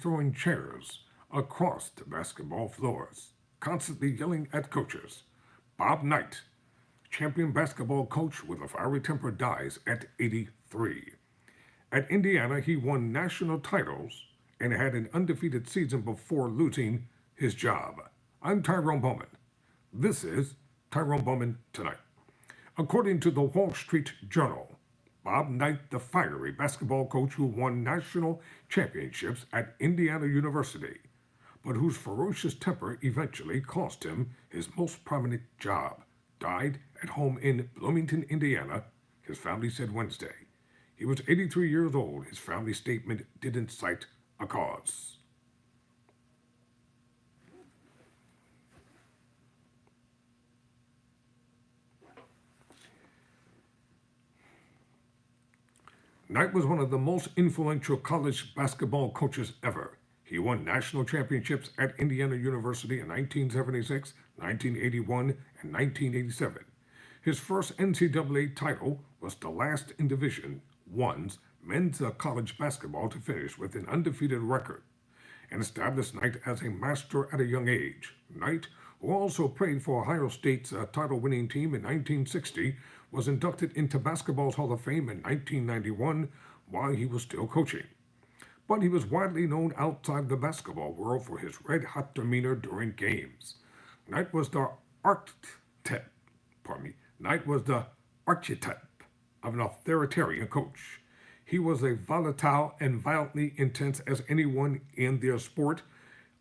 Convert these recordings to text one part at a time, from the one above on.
throwing chairs across the basketball floors, constantly yelling at coaches. Bob Knight, champion basketball coach with a fiery temper, dies at 83. At Indiana, he won national titles and had an undefeated season before losing his job. I'm Tyrone Bowman. This is Tyrone Bowman Tonight. According to the Wall Street Journal, Bob Knight, the fiery basketball coach who won national championships at Indiana University, but whose ferocious temper eventually cost him his most prominent job, died at home in Bloomington, Indiana, his family said Wednesday. He was 83 years old. His family statement didn't cite a cause. Knight was one of the most influential college basketball coaches ever. He won national championships at Indiana University in 1976, 1981, and 1987. His first NCAA title was the last in Division I's men's college basketball to finish with an undefeated record, and established Knight as a master at a young age. Knight, who also played for Ohio State's title-winning team in 1960, was inducted into Basketball's Hall of Fame in 1991 while he was still coaching. But he was widely known outside the basketball world for his red-hot demeanor during games. Knight was the archetype, Knight was the archetype of an authoritarian coach. He was as volatile and violently intense as anyone in their sport,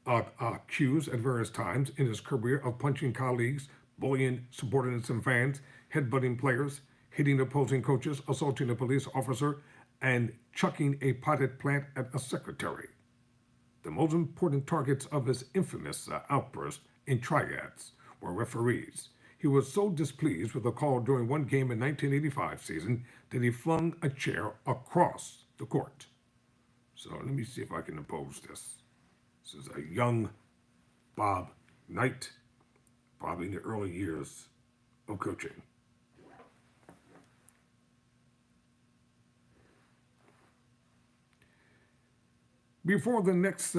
accused at various times in his career of punching colleagues, bullying subordinates and fans, headbutting players, hitting opposing coaches, assaulting a police officer, and chucking a potted plant at a secretary. The most important targets of his infamous outburst in triads were referees. He was so displeased with a call during one game in 1985 season that he flung a chair across the court. So let me see if I can impose this. This is a young Bob Knight, probably in the early years of coaching. Before the next,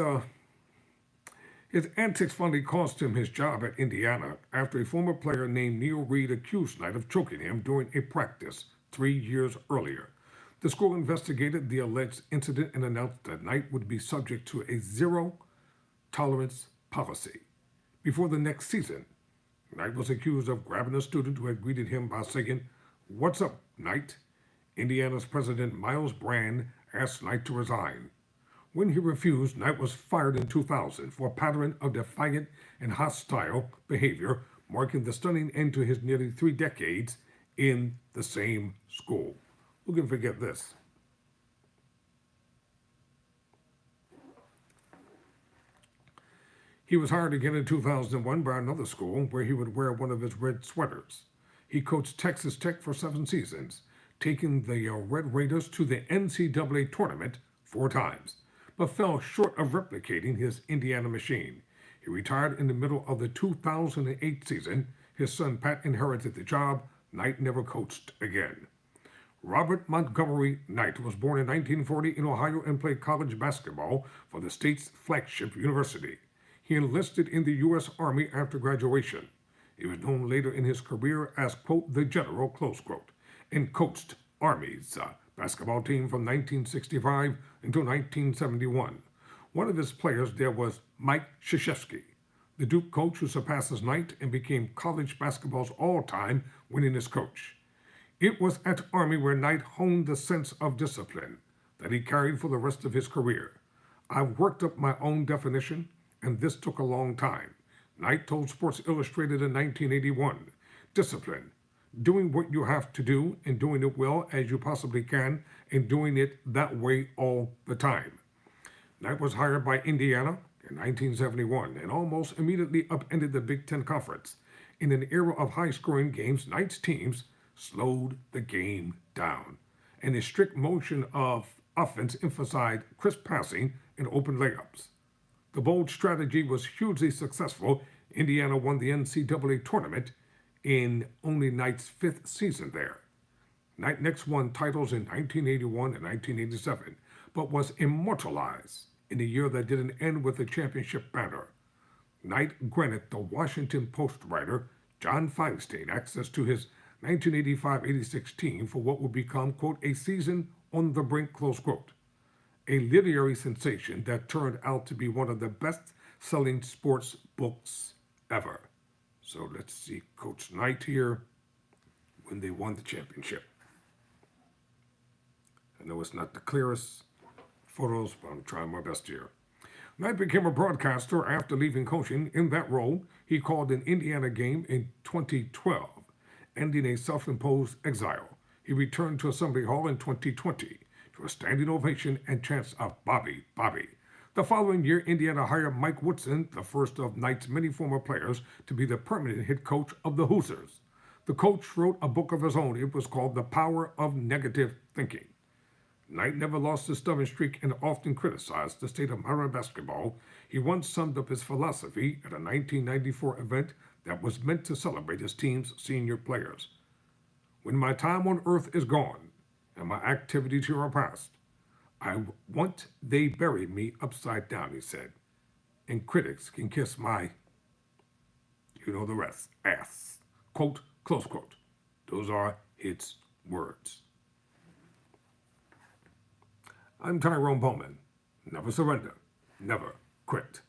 his antics finally cost him his job at Indiana after a former player named Neil Reed accused Knight of choking him during a practice 3 years earlier. The school investigated the alleged incident and announced that Knight would be subject to a zero-tolerance policy. Before the next season, Knight was accused of grabbing a student who had greeted him by saying, "What's up, Knight?" Indiana's president Miles Brand asked Knight to resign. When he refused, Knight was fired in 2000 for a pattern of defiant and hostile behavior, marking the stunning end to his nearly 3 decades in the same school. Who can forget this? He was hired again in 2001 by another school where he would wear one of his red sweaters. He coached Texas Tech for 7 seasons, taking the Red Raiders to the NCAA tournament 4 times, but fell short of replicating his Indiana machine. He retired in the middle of the 2008 season. His son Pat inherited the job. Knight never coached again. Robert Montgomery Knight was born in 1940 in Ohio and played college basketball for the state's flagship university. He enlisted in the U.S. Army after graduation. He was known later in his career as, quote, the general, close quote, and coached Army's basketball team from 1965 until 1971. One of his players there was Mike Krzyzewski, the Duke coach who surpasses Knight and became college basketball's all-time winningest coach. It was at Army where Knight honed the sense of discipline that he carried for the rest of his career. "I've worked up my own definition, and this took a long time," Knight told Sports Illustrated in 1981. Discipline, doing what you have to do and doing it well as you possibly can and doing it that way all the time. Knight was hired by Indiana in 1971 and almost immediately upended the Big Ten Conference. In an era of high-scoring games, Knight's teams slowed the game down, and a strict motion of offense emphasized crisp passing and open layups. The bold strategy was hugely successful. Indiana won the NCAA tournament in only Knight's 5th season there. Knight next won titles in 1981 and 1987, but was immortalized in a year that didn't end with a championship banner. Knight granted the Washington Post writer John Feinstein access to his 1985-86 team for what would become, quote, a season on the brink, close quote, a literary sensation that turned out to be one of the best-selling sports books ever. So let's see Coach Knight here when they won the championship. I know it's not the clearest photos, but I'm trying my best here. Knight became a broadcaster after leaving coaching. In that role, he called an Indiana game in 2012, ending a self-imposed exile. He returned to Assembly Hall in 2020 to a standing ovation and chants of Bobby, Bobby. The following year, Indiana hired Mike Woodson, the first of Knight's many former players, to be the permanent head coach of the Hoosiers. The coach wrote a book of his own. It was called The Power of Negative Thinking. Knight never lost his stubborn streak and often criticized the state of modern basketball. He once summed up his philosophy at a 1994 event that was meant to celebrate his team's senior players. When my time on earth is gone and my activities here are past, I want they bury me upside down, he said, and critics can kiss my, you know the rest, ass. Quote, close quote. Those are his words. I'm Tyrone Bowman. Never surrender. Never quit.